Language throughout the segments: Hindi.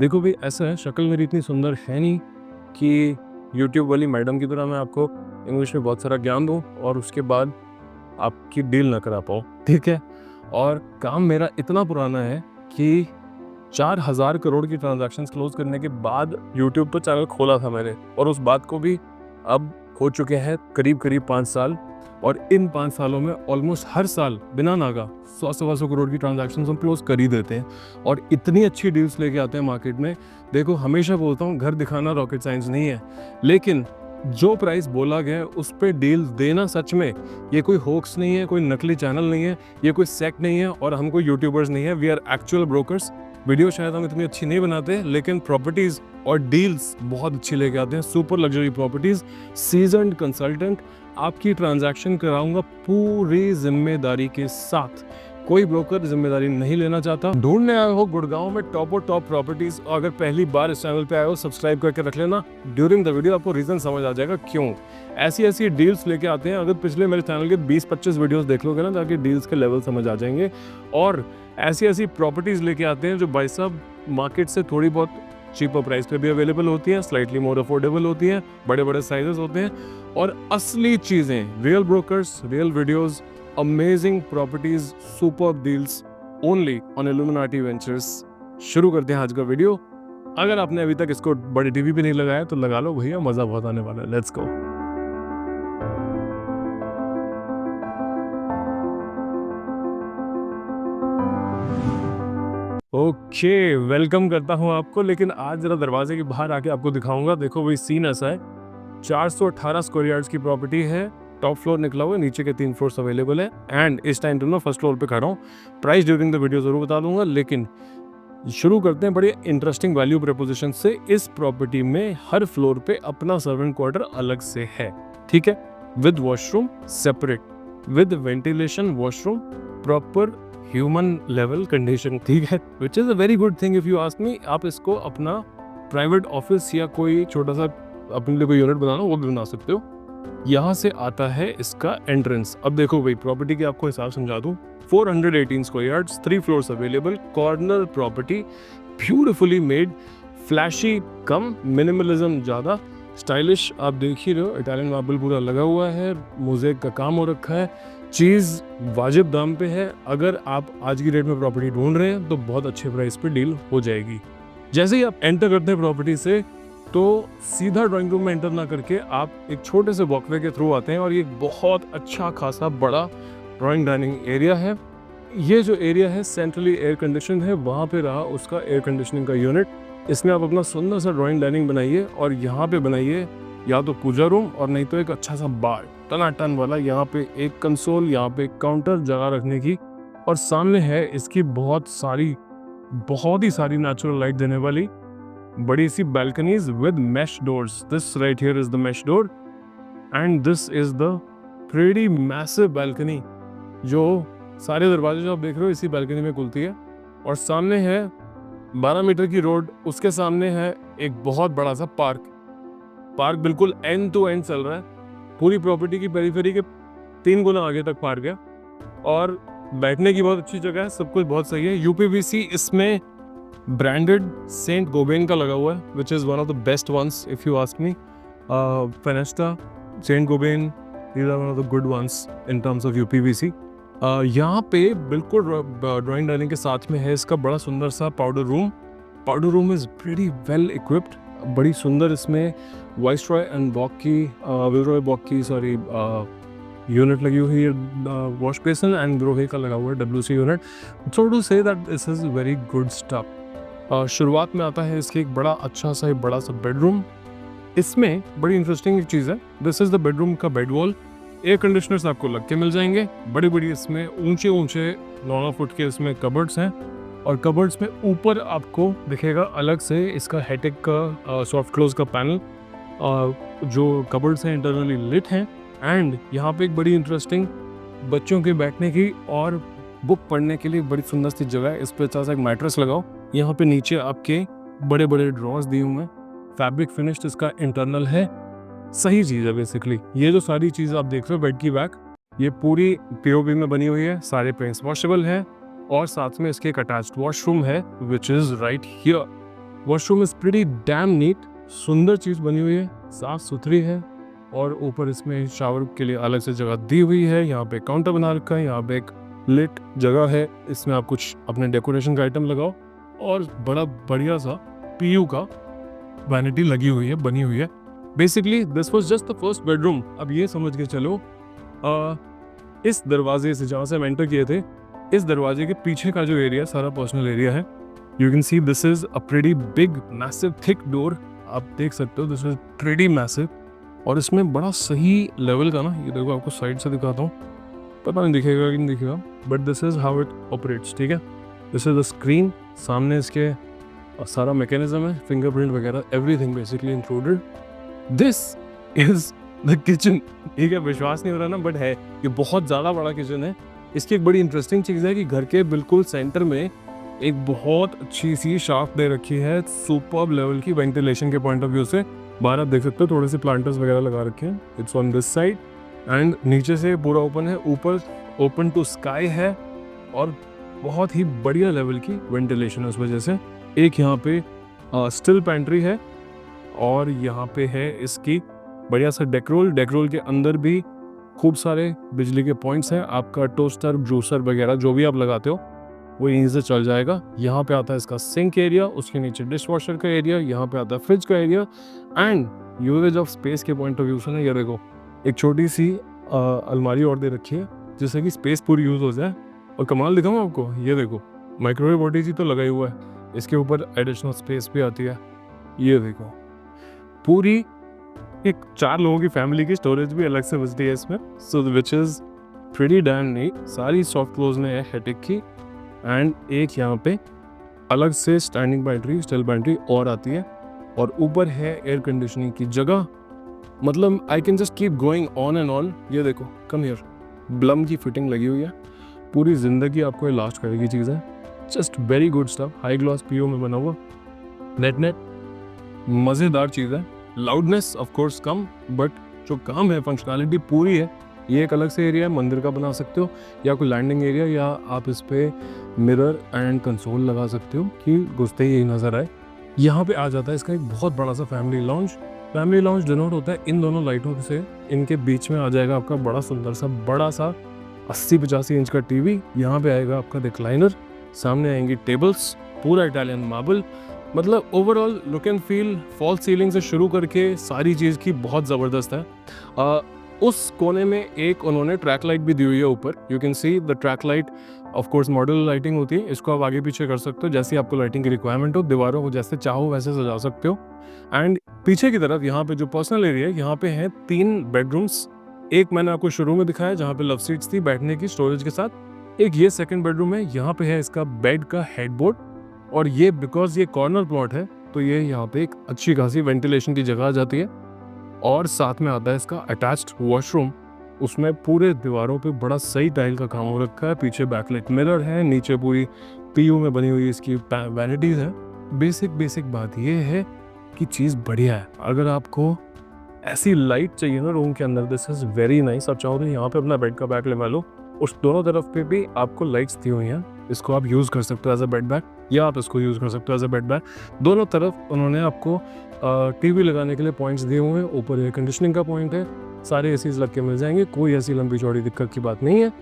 देखो भाई, ऐसा है, शक्ल मेरी इतनी सुंदर है नहीं कि यूट्यूब वाली मैडम की तरह मैं आपको इंग्लिश में बहुत सारा ज्ञान दूँ और उसके बाद आपकी डील ना करा पाऊँ, ठीक है। और काम मेरा इतना पुराना है कि 4,000 करोड़ की ट्रांजैक्शंस क्लोज करने के बाद यूट्यूब पर चैनल खोला था मैंने, और उस बात को भी अब हो चुके हैं करीब करीब 5 साल। और इन 5 सालों में ऑलमोस्ट हर साल बिना नागा 100-125 करोड़ की ट्रांजैक्शंस हम क्लोज कर ही देते हैं और इतनी अच्छी डील्स लेके आते हैं मार्केट में। देखो, हमेशा बोलता हूँ, घर दिखाना रॉकेट साइंस नहीं है, लेकिन जो प्राइस बोला गया है उस पे डील देना सच में ये कोई होक्स नहीं है, कोई नकली चैनल नहीं है, ये कोई सेक्ट नहीं है और हम कोई यूट्यूबर्स नहीं है। We are actual brokers. Video शायद हम इतनी अच्छी नहीं बनाते, लेकिन प्रॉपर्टीज और डील्स बहुत अच्छी लेके आते हैं। Super luxury properties, seasoned consultant, आपकी ट्रांजैक्शन कराऊंगा पूरी जिम्मेदारी के साथ। कोई ब्रोकर जिम्मेदारी नहीं लेना चाहता। ढूंढने आए हो गुड़गांव में टॉप और टॉप प्रॉपर्टीज, और अगर पहली बार इस चैनल पे आए हो, सब्सक्राइब करके रख लेना। ड्यूरिंग द वीडियो आपको रीजन समझ आ जाएगा क्यों ऐसी ऐसी डील्स लेके आते हैं। अगर पिछले मेरे चैनल के 20-25 वीडियोस देख लोगे ना, ताकि डील्स के लेवल समझ आ जाएंगे। और ऐसी ऐसी प्रॉपर्टीज लेके आते हैं जो भाई साहब मार्केट से थोड़ी बहुत चीपर प्राइस पे भी अवेलेबल होती हैं, स्लाइटली मोर अफोर्डेबल होती हैं, बड़े बड़े साइजेस होते हैं और असली चीजें, real brokers, real videos, amazing properties, super deals, only on illuminati ventures. शुरू करते हैं आज का वीडियो। अगर आपने अभी तक इसको बड़े टीवी पे नहीं लगाया तो लगा लो भैया, मजा बहुत आने वाला है। Let's go. ओके, वेलकम करता हूं आपको, लेकिन आज जरा दरवाजे के बाहर आके आपको दिखाऊंगा। देखो वही सीन ऐसा है, 418 स्क्वायर यार्ड्स की प्रॉपर्टी है। टॉप फ्लोर निकला हुआ है, नीचे के 3 फ्लोर्स अवेलेबल है एंड इस टाइम तो मैं फर्स्ट फ्लोर पे खड़ा हूँ। प्राइस ड्यूरिंग द वीडियो जरूर बता दूंगा, लेकिन शुरू करते हैं बड़े इंटरेस्टिंग वैल्यू प्रपोजिशन से। इस प्रॉपर्टी में हर फ्लोर पे अपना सर्वेंट क्वार्टर अलग से है, ठीक है, with washroom separate, with ventilation washroom, proper human level condition, ठीक है, which is a very good thing if you ask मी। आप इसको अपना प्राइवेट ऑफिस या कोई छोटा सा अपने लिए कोई यूनिट बनाना, वो भी बना सकते हो। यहाँ से आता है इसका एंट्रेंस। अब देखो भाई, प्रॉपर्टी के आपको हिसाब समझा दूं। 418 square yards, 3 floors available, corner property, beautifully made, flashy कम, मिनिमलिज्म ज्यादा, स्टाइलिश। आप देख ही रहे हो, इटालियन मार्बल पूरा लगा हुआ है, मोज़ेक का काम हो रखा है, चीज वाजिब दाम पे है। अगर आप आज की डेट में प्रॉपर्टी ढूंढ रहे हैं तो बहुत अच्छे प्राइस पे डील हो जाएगी। जैसे ही आप एंटर करते हैं प्रॉपर्टी से, तो सीधा ड्राइंग रूम में एंटर ना करके आप एक छोटे से वॉकवे के थ्रू आते हैं और ये बहुत अच्छा खासा बड़ा ड्राइंग डाइनिंग एरिया है। ये जो एरिया है सेंट्रली एयर कंडीशन है, वहाँ पे रहा उसका एयर कंडीशनिंग का यूनिट। इसमें आप अपना सुंदर सा ड्राइंग डाइनिंग बनाइए और यहाँ पे बनाइए या तो पूजा रूम और नहीं तो एक अच्छा सा बार टनाटन वाला। यहाँ पे एक कंसोल, यहाँ पे एक काउंटर जगह रखने की, और सामने है इसकी बहुत ही सारी नेचुरल लाइट देने वाली बड़ी सी balconies with mesh doors. This right here is the mesh door and this is the pretty massive balcony, जो सारे दरवाजे जो आप देख रहे हो इसी balcony में खुलती है। और सामने है 12 मीटर की रोड, उसके सामने है एक बहुत बड़ा सा पार्क बिल्कुल एंड टू एंड चल रहा है। पूरी प्रॉपर्टी की पेरीफेरी के 3 गुना आगे तक पार्क है और बैठने की बहुत अच्छी जगह है, सब कुछ बहुत सही है। यूपीवीसी इसमें ब्रांडेड सेंट गोबेन का लगा हुआ है, which is one of the best ones if you ask me. Fenesta, Saint Gobain, these are one of the good ones in terms of UPVC. यहाँ पे बिल्कुल ड्राइंग डाइनिंग के साथ में है इसका बड़ा सुंदर सा powder room is pretty well equipped, बड़ी सुंदर। इसमें वाइसरॉय एंड बॉक की विलरॉय बॉक की यूनिट लगी हुई है, वॉश बेसिन एंड ग्रोहे का लगा हुआ है WC unit. So to say that this is very good stuff. शुरुआत में आता है इसके एक बड़ा सा बेडरूम। इसमें बड़ी इंटरेस्टिंग एक चीज़ है, दिस इज द बेडरूम का बेड वॉल। एयर कंडीशनर्स आपको लग के मिल जाएंगे, बड़ी इसमें ऊंचे 9 फुट के इसमें कबर्ड्स हैं, और कबर्ड्स में ऊपर आपको दिखेगा अलग से इसका हेटेक का सॉफ्ट क्लोज का पैनल। जो कबर्ड्स हैं इंटरनली लिट हैं एंड यहाँ पे एक बड़ी इंटरेस्टिंग बच्चों के बैठने की और बुक पढ़ने के लिए बड़ी सुंदर सी जगह है। इस पे अच्छा सा एक मैट्रेस लगाओ। यहाँ पे नीचे आपके बड़े ड्रॉर्स दिए हुए हैं, फैब्रिक फिनिश्ड इसका इंटरनल है, सही चीज़ है बेसिकली। ये जो सारी चीज़ आप देख रहे हो बेड की बैक, ये पूरी POP में बनी हुई है, सारे पेंट्स वॉशेबल है और साथ में इसके एक अटैच्ड वॉशरूम है which is right here. Washroom is pretty damn neat, सुंदर चीज़ बनी हुई है, साफ सुथरी है। और ऊपर इसमें शावर के लिए अलग से जगह दी हुई है। यहाँ पे काउंटर बना रखा है, यहाँ पे एक लिट जगह है, इसमें आप कुछ अपने डेकोरेशन का आइटम लगाओ। और बड़ा बढ़िया सा पीयू का वैनिटी लगी हुई है, बनी हुई है। Basically this was just the first bedroom. अब ये समझ के चलो, इस दरवाजे से जहाँ से हम एंटर किए थे, इस दरवाजे के पीछे का जो एरिया सारा पर्सनल एरिया है। You can see this is a pretty big massive thick door, आप देख सकते हो, दिस इज प्रीटी मैसिव। और इसमें बड़ा सही लेवल का ना, ये देखो आपको साइड से दिखाता हूँ, पता नहीं दिखेगा कि नहीं दिखेगा, but this is how it operates. ठीक है, दिस इज द स्क्रीन, सामने इसके सारा मैकेनिज्म है, फिंगरप्रिंट वगैरह, everything basically included. This is the kitchen. ठीक है, विश्वास नहीं हो रहा ना, बट है, ये बहुत ज़्यादा बड़ा किचन है। इसकी एक बड़ी इंटरेस्टिंग चीज़ है कि घर के बिल्कुल सेंटर में एक बहुत अच्छी सी शाफ्ट दे रखी है, सुपर्ब लेवल की वेंटिलेशन के पॉइंट ऑफ व्यू से। बाहर आप देख सकते हो थोड़े से प्लांटर्स वगैरह लगा रखे हैं, it's on this side. And नीचे से पूरा ओपन है, ऊपर ओपन टू स्काई है, और बहुत ही बढ़िया लेवल की वेंटिलेशन है उस वजह से। एक यहाँ पे स्टिल पेंट्री है, और यहाँ पे है इसकी बढ़िया सा डेकरोल के अंदर भी खूब सारे बिजली के पॉइंट्स हैं। आपका टोस्टर, जूसर वगैरह जो भी आप लगाते हो वो यहीं से चल जाएगा। यहाँ पे आता है इसका सिंक एरिया, उसके नीचे डिश वॉशर का एरिया, यहाँ पे आता है फ्रिज का area. And usages of space के पॉइंट ऑफ व्यू से ना, ये देखो एक छोटी सी अलमारी और दे रखी है जिससे कि स्पेस पूरी यूज़ हो जाए। और कमाल दिखाऊँ आपको, ये देखो माइक्रोवेव ओटीजी तो लगा ही हुआ है, इसके ऊपर एडिशनल स्पेस भी आती है। ये देखो पूरी एक 4 लोगों की फैमिली की स्टोरेज भी अलग से बचती है इसमें, so which is pretty damn neat. सारी सॉफ्ट क्लोज में है हेटिक की। एंड एक यहाँ पे अलग से स्टैंडिंग पेंट्री, स्टिल पेंट्री और आती है, और ऊपर है एयर कंडीशनिंग की जगह। मतलब I can just keep going on and on. ये देखो, कम हियर, ब्लम की फिटिंग लगी हुई है, पूरी जिंदगी आपको ये लास्ट करेगी चीज़ है। Just very good stuff, high gloss PO में बना हुआ, नेट मज़ेदार चीज़ है। Loudness of course come, but जो काम है, फंक्शनैलिटी पूरी है। ये एक अलग से एरिया है, मंदिर का बना सकते हो, या कोई लैंडिंग एरिया, या आप इस पे मिरर एंड कंसोल लगा सकते हो कि घुसते ही यही नज़र आए। यहाँ पे आ जाता है इसका एक बहुत बड़ा सा family lounge. Family lounge denote होता है इन दोनों लाइटों से। इनके बीच में आ जाएगा आपका बड़ा सुंदर सा, बड़ा सा 80-85 इंच का टीवी। यहाँ पे आएगा आपका रिक्लाइनर, सामने आएंगी टेबल्स, पूरा इटालियन मार्बल। मतलब overall look and feel, fall ceiling से शुरू करके सारी चीज़ की बहुत ज़बरदस्त है। उस कोने में एक उन्होंने ट्रैक लाइट भी दी हुई है ऊपर। You can see the track light, of course modular lighting होती है, इसको आप आगे पीछे कर सकते हो जैसी आपको लाइटिंग की रिक्वायरमेंट हो, दीवारों को जैसे चाहो वैसे सजा सकते हो। एंड पीछे की तरफ यहाँ पे जो पर्सनल एरिया है, यहाँ पे हैं 3 बेडरूम्स। एक मैंने आपको शुरू में दिखाया जहाँ पे लव सीट्स थी बैठने की स्टोरेज के साथ। एक ये सेकंड बेडरूम है, यहाँ पे है इसका बेड का हेडबोर्ड, और ये बिकॉज ये कॉर्नर प्लॉट है तो ये यहाँ पे एक अच्छी खासी वेंटिलेशन की जगह आ जाती है। और साथ में आता है इसका अटैच्ड वॉशरूम, उसमें पूरे दीवारों पे बड़ा सही टाइल का काम हो रखा है, पीछे बैकलाइट मिरर है, नीचे पूरी पीयू में बनी हुई इसकी वैनिटीज है। बेसिक बात ये है कि चीज़ बढ़िया है। अगर आपको ऐसी लाइट चाहिए ना रूम के अंदर, दिस इज़ वेरी नाइस। आप चाहो तो यहाँ पे अपना बेड का बैग लगा लो, उस दोनों तरफ पे भी आपको लाइट्स दी हुई हैं, इसको आप यूज़ कर सकते हो एज अ बेड बैग, या आप इसको यूज़ कर सकते हो एज अ बेड बैग। दोनों तरफ उन्होंने आपको टीवी लगाने के लिए पॉइंट्स दिए हुए हैं, ऊपर एयर कंडीशनिंग का पॉइंट है, सारे एसीज लग के मिल जाएंगे, कोई ऐसी लंबी चौड़ी दिक्कत की बात नहीं है।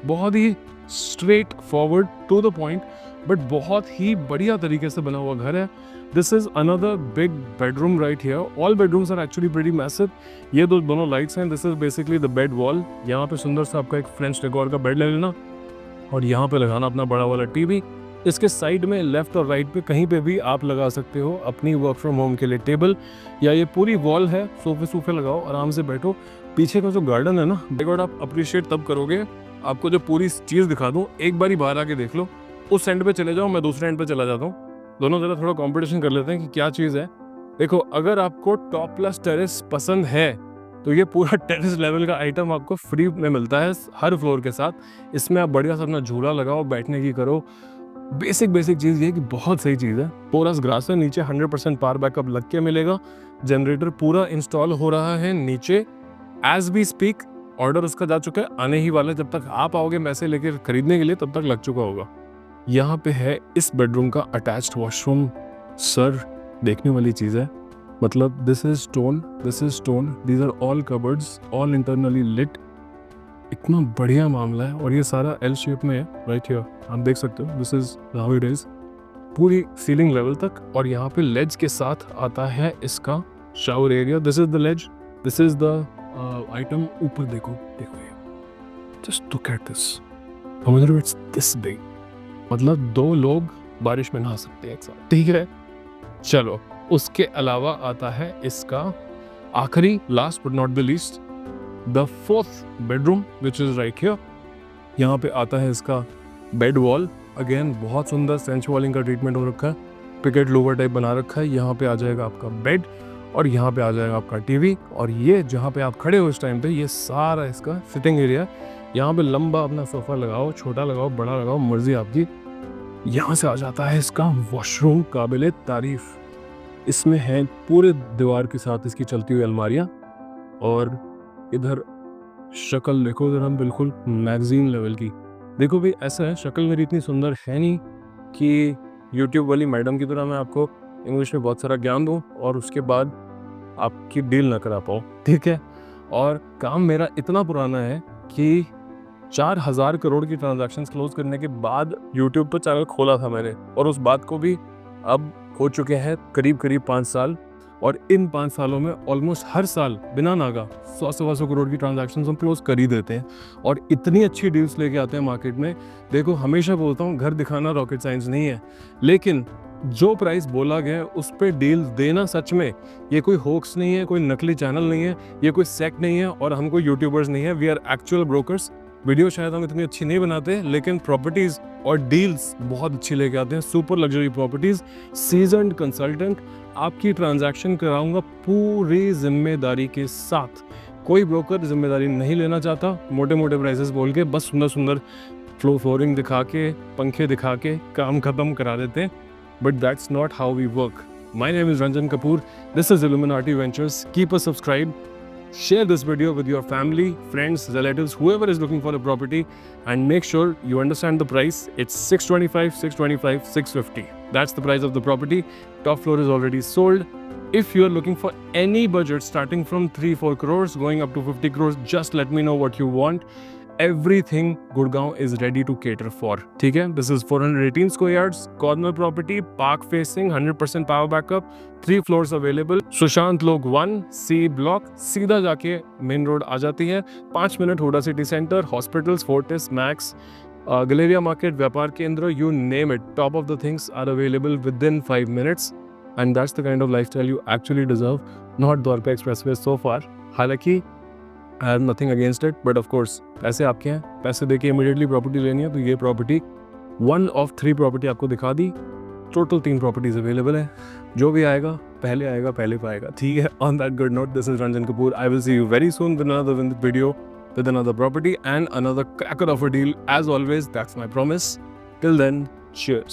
बहुत ही straightforward to the point, but बहुत ही बढ़िया तरीके से बना हुआ घर है। This is another big bedroom right here. All bedrooms are actually pretty massive. ये दोनों लाइट्स हैं, this is basically the bed wall. यहाँ पे सुंदर सा आपका एक फ्रेंच डेकोर का बेड ले लेना, और यहाँ पे लगाना अपना बड़ा वाला टीवी। इसके साइड में लेफ्ट और राइट पे कहीं पे भी आप लगा सकते हो अपनी वर्क फ्रॉम होम के लिए टेबल, या ये पूरी वॉल है, सोफे लगाओ, आराम से बैठो। पीछे का जो गार्डन है ना, गॉड आप अप्रिशिएट तब करोगे। आपको जो पूरी चीज़ दिखा दूँ, एक बार ही बाहर आके देख लो। उस एंड पे चले जाओ, मैं दूसरे एंड पे चला जाता हूँ, दोनों जरा थोड़ा कंपटीशन कर लेते हैं कि क्या चीज़ है। देखो, अगर आपको टॉप प्लस टेरेस पसंद है तो ये पूरा टेरेस लेवल का आइटम आपको फ्री में मिलता है हर फ्लोर के साथ। इसमें आप बढ़िया सा अपना झूला लगाओ, बैठने की करो। बेसिक चीज़ ये है कि बहुत सही चीज़ है। पोरस ग्रास है, नीचे 100% पावर बैकअप लग के मिलेगा। जनरेटर पूरा इंस्टॉल हो रहा है नीचे एज वी स्पीक। ऑर्डर उसका जा चुका है, आने ही वाला है। जब तक आप आओगे पैसे लेकर खरीदने के लिए तब तक लग चुका होगा। यहाँ पे है इस बेडरूम का अटैच्ड वॉशरूम, सर देखने वाली चीज़ है, मतलब this is stone, these are all cupboards, all internally lit. इतना बढ़िया मामला है और ये सारा एल शेप में है राइट हियर, आप देख सकते हो। This is how it is, पूरी सीलिंग लेवल तक। और यहाँ पे लेज के साथ आता है इसका shower area. This is the ledge, this is the item. ऊपर देखो, देखो ये, जस्ट लुक एट दिस, समझ रहे हो, इट्स दिस बिग, मतलब 2 लोग बारिश में नहा सकते हैं एक साथ, ठीक है। चलो, उसके अलावा आता है इसका आखिरी, last but not the least, the 4th bedroom which is right here. यहाँ पे आता है इसका बेड वॉल। अगेन बहुत सुंदर सेंच वॉलिंग का ट्रीटमेंट हो रखा है, पिकेट लोवर टाइप बना रखा है। यहाँ पे आ जाएगा आपका बेड और यहाँ पे आ जाएगा आपका टीवी। और ये जहाँ पे आप खड़े हो इस टाइम पे, ये सारा इसका सिटिंग एरिया। यहाँ पे लंबा अपना सोफा लगाओ, छोटा लगाओ, बड़ा लगाओ, मर्जी आपकी। यहाँ से आ जाता है इसका वॉशरूम, काबिले तारीफ। इसमें है पूरे दीवार के साथ इसकी चलती हुई अलमारियाँ। और इधर शक्ल देखो इधर, हम बिल्कुल मैगजीन लेवल की। देखो भाई, ऐसा है, शक्ल मेरी इतनी सुंदर है नहीं कि यूट्यूब वाली मैडम की तरह मैं आपको इंग्लिश में बहुत सारा ज्ञान दूँ और उसके बाद आपकी डील ना करा पाऊँ, ठीक है। और काम मेरा इतना पुराना है कि 4000 करोड़ की ट्रांजैक्शंस क्लोज करने के बाद यूट्यूब पर चैनल खोला था मैंने, और उस बात को भी अब हो चुके हैं करीब 5 साल। और इन 5 सालों में ऑलमोस्ट हर साल बिना नागा 100 करोड़ की ट्रांजैक्शंस हम क्लोज कर ही देते हैं और इतनी अच्छी डील्स लेके आते हैं मार्केट में। देखो, हमेशा बोलता हूँ, घर दिखाना रॉकेट साइंस नहीं है, लेकिन जो प्राइस बोला गया है उस पर डील देना सच में ये कोई होक्स नहीं है, कोई नकली चैनल नहीं है, ये कोई सेक्ट नहीं है और हम कोई यूट्यूबर्स नहीं है। We are actual brokers. Video शायद हम इतनी अच्छी नहीं बनाते, लेकिन प्रॉपर्टीज और डील्स बहुत अच्छी लेके आते हैं, super luxury properties. Seasoned consultant, आपकी ट्रांजैक्शन कराऊंगा पूरी जिम्मेदारी के साथ। कोई ब्रोकर जिम्मेदारी नहीं लेना चाहता, मोटे मोटे प्राइसेस बोल के, बस सुंदर सुंदर फ्लोरिंग दिखा के, पंखे दिखा के काम खत्म करा देते हैं। But that's not how we work. My name is Ranjan Kapoor, this is Illuminati Ventures. Keep us subscribe, share this video with your family, friends, relatives, whoever is looking for a property, and make sure you understand the price. It's 625, 625, 650. That's the price of the property. Top floor is already sold. If you are looking for any budget starting from 3-4 crores going up to 50 crores, just let me know what you want. Everything Gurgaon is ready to cater for. ठीक है, this is 418 square yards, corner property, park facing, 100% power backup, 3 floors available. Sushant लोग 1C block, सीधा जाके मेन रोड आ जाती है, 5 minute HUDA City Centre, hospitals, Fortis, Max, Galleria market, व्यापार केंद्र, you name it. Top of the things are available within 5 minutes, and that's the kind of lifestyle you actually deserve. Not Dwarka Expressway so far. हालांकि I have nothing against it, but of course पैसे आपके हैं, पैसे देके इमीडिएटली प्रॉपर्टी लेनी है तो ये प्रॉपर्टी 1 of 3 प्रॉपर्टी आपको दिखा दी। टोटल 3 प्रॉपर्टीज अवेलेबल है, जो भी आएगा पहले पाएगा, ठीक है। On that good note, this is Ranjan Kapoor. I will see you very soon with another video, with another property and another cracker of a deal. As always, that's my promise. Till then, cheers.